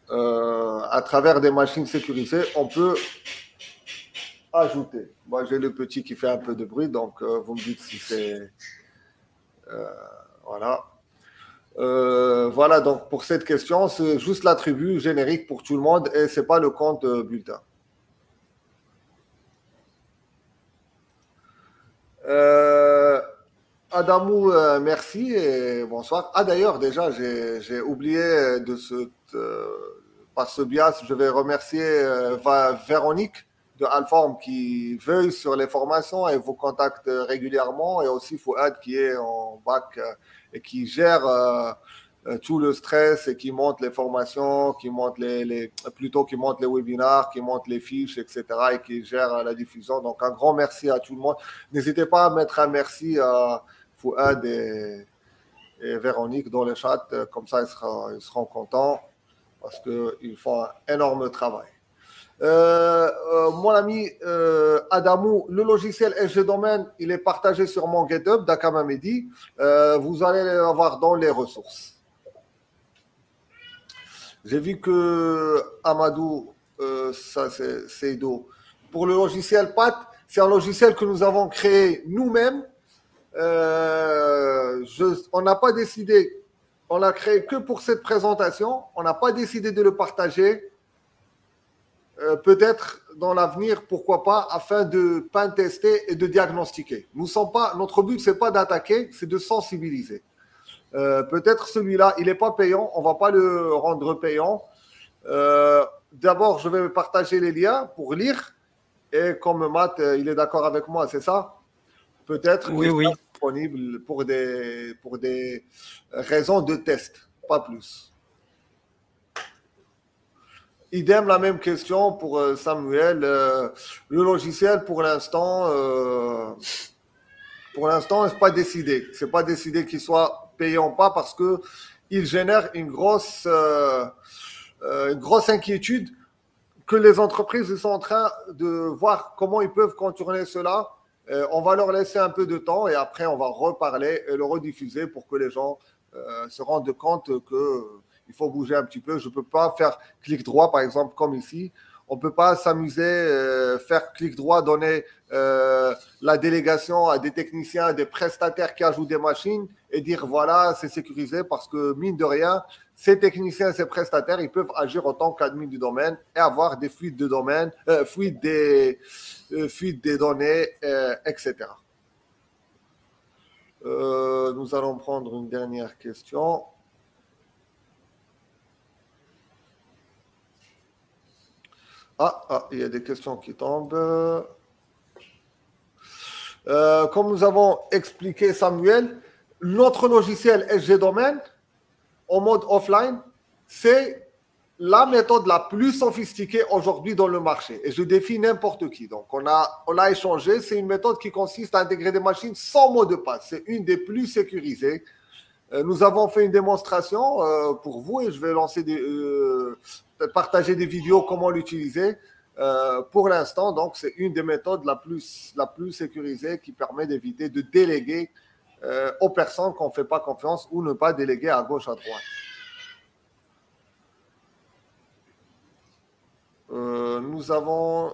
à travers des machines sécurisées, on peut ajouter. Moi, j'ai le petit qui fait un peu de bruit, donc vous me dites si c'est voilà. Voilà, donc pour cette question, c'est juste l'attribut générique pour tout le monde et c'est pas le compte bulletin. Adamou, merci et bonsoir. Ah d'ailleurs, déjà, j'ai oublié de par ce biais, je vais remercier Véronique de Alform qui veille sur les formations et vous contacte régulièrement et aussi Fouad qui est en bac et qui gère tout le stress et qui monte les formations, qui monte plutôt qui monte les webinars, qui monte les fiches, etc. et qui gère la diffusion. Donc un grand merci à tout le monde. N'hésitez pas à mettre un merci à Fouad et Véronique dans le chat, comme ça ils seront contents parce qu'ils font un énorme travail. Mon ami Adamou, le logiciel SG Domain, il est partagé sur mon GitHub d'Akamamedi. Vous allez l'avoir dans les ressources. J'ai vu que Amadou, ça c'est Seido, pour le logiciel PAT, c'est un logiciel que nous avons créé nous-mêmes. On n'a pas décidé, on l'a créé que pour cette présentation. On n'a pas décidé de le partager. Peut-être dans l'avenir, pourquoi pas, afin de pen-tester et de diagnostiquer. Notre but, c'est pas d'attaquer, c'est de sensibiliser. Peut-être celui-là, il n'est pas payant, on ne va pas le rendre payant. D'abord, je vais partager les liens pour lire. Et comme Matt, il est d'accord avec moi, c'est ça? Peut-être qu'il sera disponible pour des raisons de test, pas plus. Idem, la même question pour Samuel. Le logiciel, pour l'instant, c'est pas décidé. C'est pas décidé qu'il soit payant ou pas parce que il génère une grosse inquiétude que les entreprises sont en train de voir comment ils peuvent contourner cela. On va leur laisser un peu de temps et après on va reparler et le rediffuser pour que les gens se rendent compte qu'il faut bouger un petit peu. Je ne peux pas faire clic droit, par exemple, comme ici. On ne peut pas s'amuser, faire clic droit, donner la délégation à des techniciens, à des prestataires qui ajoutent des machines et dire voilà, c'est sécurisé parce que mine de rien, ces techniciens, ces prestataires, ils peuvent agir en tant qu'admin du domaine et avoir des fuites de domaine, fuites des données, etc. Nous allons prendre une dernière question. Il y a des questions qui tombent. Comme nous avons expliqué, Samuel, notre logiciel SG Domain, en mode offline, c'est la méthode la plus sophistiquée aujourd'hui dans le marché. Et je défie n'importe qui. Donc, on a échangé. C'est une méthode qui consiste à intégrer des machines sans mot de passe. C'est une des plus sécurisées. Nous avons fait une démonstration pour vous et je vais partager des vidéos comment l'utiliser. Pour l'instant, donc, c'est une des méthodes la plus sécurisée qui permet d'éviter de déléguer aux personnes qu'on ne fait pas confiance ou ne pas déléguer à gauche, à droite. Nous avons...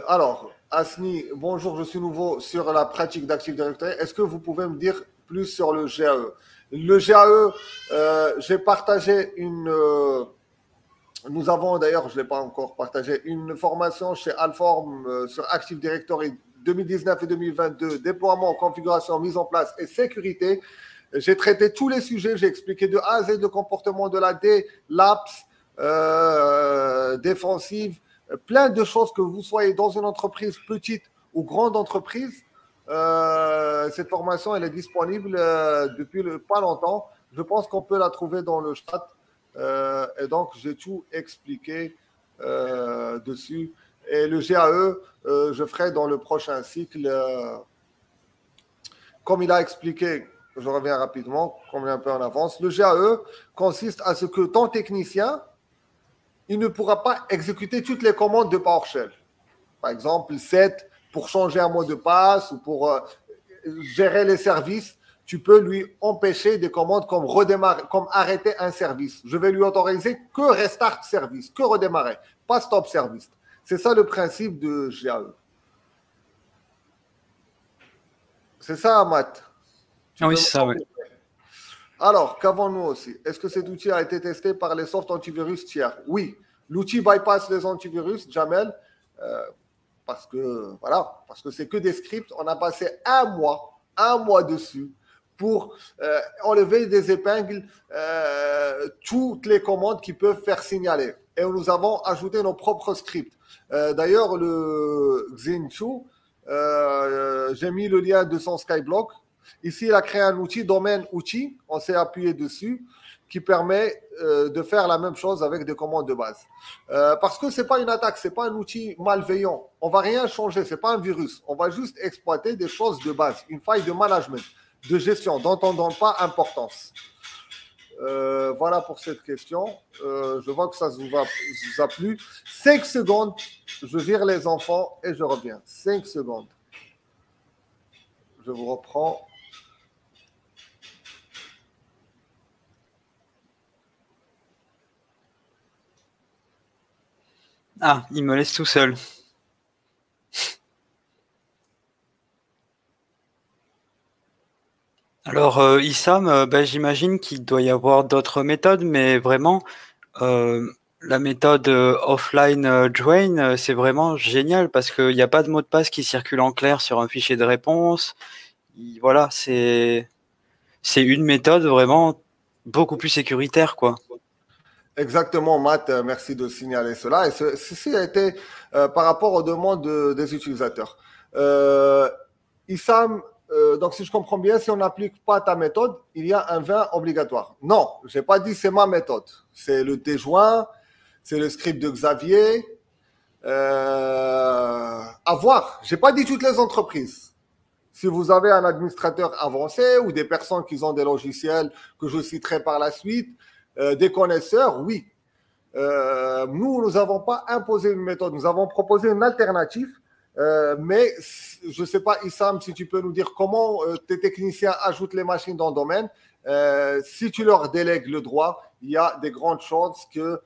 alors, Asni, bonjour, je suis nouveau sur la pratique d'Active Directory. Est-ce que vous pouvez me dire plus sur le GAE? Le GAE, j'ai partagé nous avons d'ailleurs, je ne l'ai pas encore partagé, une formation chez Alform sur Active Directory 2019 et 2022, déploiement, configuration, mise en place et sécurité. J'ai traité tous les sujets, j'ai expliqué de A à Z le comportement de la D, l'APS, défensive, plein de choses que vous soyez dans une entreprise petite ou grande entreprise. Cette formation, elle est disponible depuis pas longtemps. Je pense qu'on peut la trouver dans le chat. Et donc, j'ai tout expliqué dessus. Et le GAE, je ferai dans le prochain cycle, comme il a expliqué, je reviens rapidement, comme il est un peu en avance. Le GAE consiste à ce que ton technicien, il ne pourra pas exécuter toutes les commandes de PowerShell. Par exemple, set pour changer un mot de passe ou pour gérer les services. Tu peux lui empêcher des commandes comme redémarrer, comme arrêter un service. Je vais lui autoriser que restart service, que redémarrer, pas stop service. C'est ça le principe de GAE. C'est ça, Matt. Oui, c'est ça, oui. Alors, qu'avons-nous aussi? Est-ce que cet outil a été testé par les softs antivirus tiers? Oui. L'outil bypass les antivirus, Jamel, parce que c'est que des scripts. On a passé un mois dessus pour enlever des épingles toutes les commandes qui peuvent faire signaler. Et nous avons ajouté nos propres scripts. D'ailleurs, le Xinchu, j'ai mis le lien de son Skyblock. Ici, il a créé un outil, domaine outil, on s'est appuyé dessus, qui permet de faire la même chose avec des commandes de base. Parce que ce n'est pas une attaque, ce n'est pas un outil malveillant. On ne va rien changer, ce n'est pas un virus. On va juste exploiter des choses de base, une faille de management, de gestion, dont on ne donne pas importance. Voilà pour cette question. Je vois que ça vous a plu. 5 secondes, je vire les enfants et je reviens. 5 secondes. Je vous reprends. Ah, il me laisse tout seul. Alors, Issam, j'imagine qu'il doit y avoir d'autres méthodes, mais vraiment, la méthode offline join, c'est vraiment génial parce qu'il n'y a pas de mot de passe qui circule en clair sur un fichier de réponse. Voilà, c'est une méthode vraiment beaucoup plus sécuritaire, quoi. Exactement, Matt, merci de signaler cela. Et ceci a été par rapport aux demandes des utilisateurs. Issam, donc si je comprends bien, si on n'applique pas ta méthode, il y a un 20 obligatoire. Non, je n'ai pas dit c'est ma méthode. C'est le déjoint, c'est le script de Xavier. À voir. Je n'ai pas dit toutes les entreprises. Si vous avez un administrateur avancé ou des personnes qui ont des logiciels que je citerai par la suite, des connaisseurs, oui. Nous n'avons pas imposé une méthode, nous avons proposé une alternative, mais je ne sais pas, Issam, si tu peux nous dire comment tes techniciens ajoutent les machines dans le domaine. Si tu leur délègues le droit, il y a des grandes chances que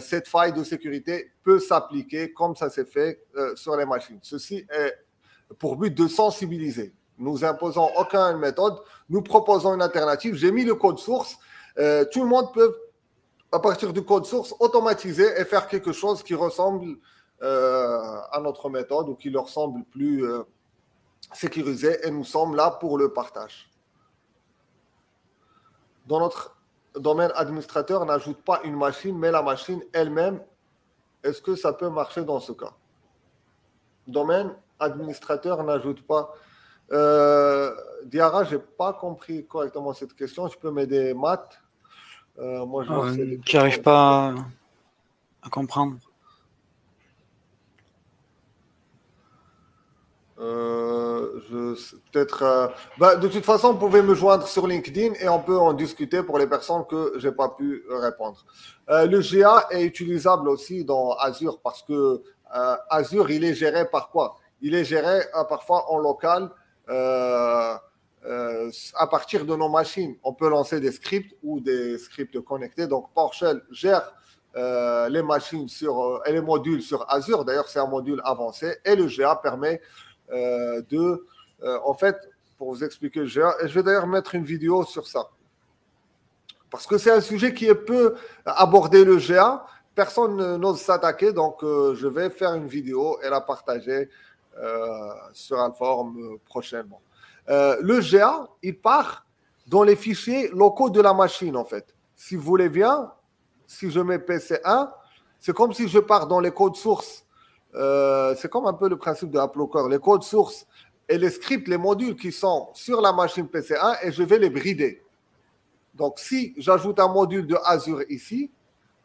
cette faille de sécurité peut s'appliquer comme ça s'est fait sur les machines. Ceci est pour but de sensibiliser. Nous imposons aucune méthode, nous proposons une alternative. J'ai mis le code source. Tout le monde peut, à partir du code source, automatiser et faire quelque chose qui ressemble à notre méthode ou qui leur semble plus sécurisé. Et nous sommes là pour le partage. Dans notre domaine administrateur, n'ajoute pas une machine, mais la machine elle-même. Est-ce que ça peut marcher dans ce cas? Domaine administrateur n'ajoute pas. Diara, je n'ai pas compris correctement cette question. Tu peux m'aider, Matt? Moi, je n'arrive pas à comprendre. Peut-être. De toute façon, vous pouvez me joindre sur LinkedIn et on peut en discuter pour les personnes que je n'ai pas pu répondre. Le GA est utilisable aussi dans Azure parce que Azure, il est géré par quoi? Il est géré parfois en local à partir de nos machines. On peut lancer des scripts ou des scripts connectés. Donc, PowerShell gère les machines et les modules sur Azure. D'ailleurs, c'est un module avancé. Et le GA permet en fait, pour vous expliquer le GA, et je vais d'ailleurs mettre une vidéo sur ça. Parce que c'est un sujet qui est peu abordé, le GA. Personne n'ose s'attaquer, donc je vais faire une vidéo et la partager sur Alform prochainement. Le GA, il part dans les fichiers locaux de la machine, en fait. Si vous voulez bien, si je mets PC1, c'est comme si je pars dans les codes sources. C'est comme un peu le principe de AppLocker. Les codes sources et les scripts, les modules qui sont sur la machine PC1 et je vais les brider. Donc, si j'ajoute un module de Azure ici,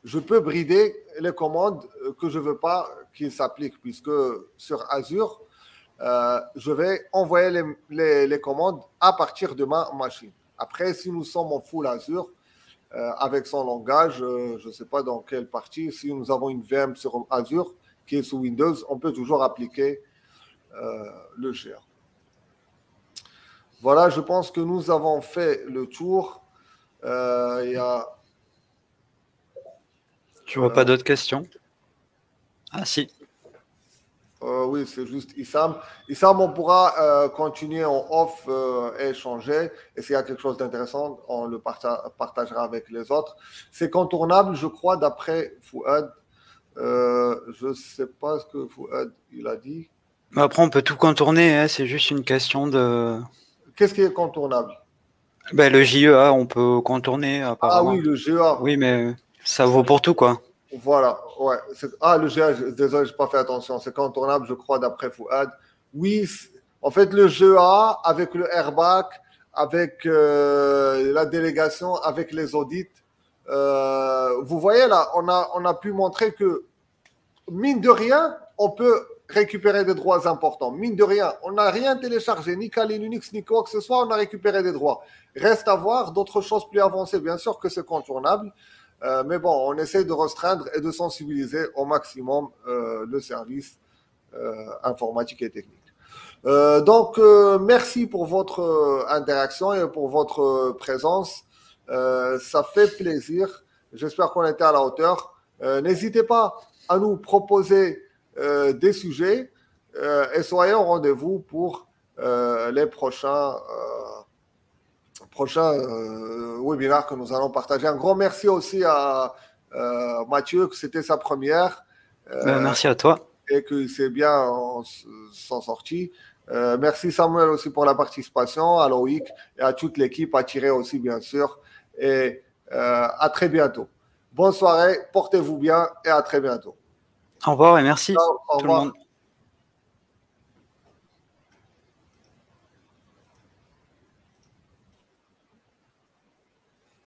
je peux brider les commandes que je ne veux pas qu'ils s'appliquent, puisque sur Azure, je vais envoyer les commandes à partir de ma machine. Après, si nous sommes en full Azure, avec son langage, je ne sais pas dans quelle partie, si nous avons une VM sur Azure qui est sous Windows, on peut toujours appliquer le GA. Voilà, je pense que nous avons fait le tour. Tu vois pas d'autres questions? Ah si. Oui, c'est juste Issam. Issam, on pourra continuer en off et échanger. Et s'il y a quelque chose d'intéressant, on le partagera avec les autres. C'est contournable, je crois, d'après Fouad. Je ne sais pas ce que Fouad il a dit. Mais après, on peut tout contourner. Hein, c'est juste une question de... Qu'est-ce qui est contournable? Ben, le JEA, on peut contourner, apparemment. Ah oui, le GA. Oui, mais ça vaut pour tout, quoi. Voilà, ouais. Le GA, désolé, je n'ai pas fait attention. C'est contournable, je crois, d'après Fouad. Oui, en fait, le GA, avec le airbag, avec la délégation, avec les audits, vous voyez là, on a pu montrer que, mine de rien, on peut récupérer des droits importants. Mine de rien, on n'a rien téléchargé, ni Kali Linux, ni quoi que ce soit, on a récupéré des droits. Reste à voir d'autres choses plus avancées. Bien sûr que c'est contournable. Mais bon, on essaie de restreindre et de sensibiliser au maximum le service informatique et technique. Donc, merci pour votre interaction et pour votre présence. Ça fait plaisir. J'espère qu'on était à la hauteur. N'hésitez pas à nous proposer des sujets et soyez au rendez-vous pour les prochains webinaire que nous allons partager. Un grand merci aussi à Mathieu, que c'était sa première. Merci à toi. Et qu'il s'est bien s'en sorti. Merci Samuel aussi pour la participation, à Loïc et à toute l'équipe, à Thierry aussi bien sûr. Et à très bientôt. Bonne soirée, portez-vous bien et à très bientôt. Au revoir et merci. Ciao, au revoir. Tout le monde.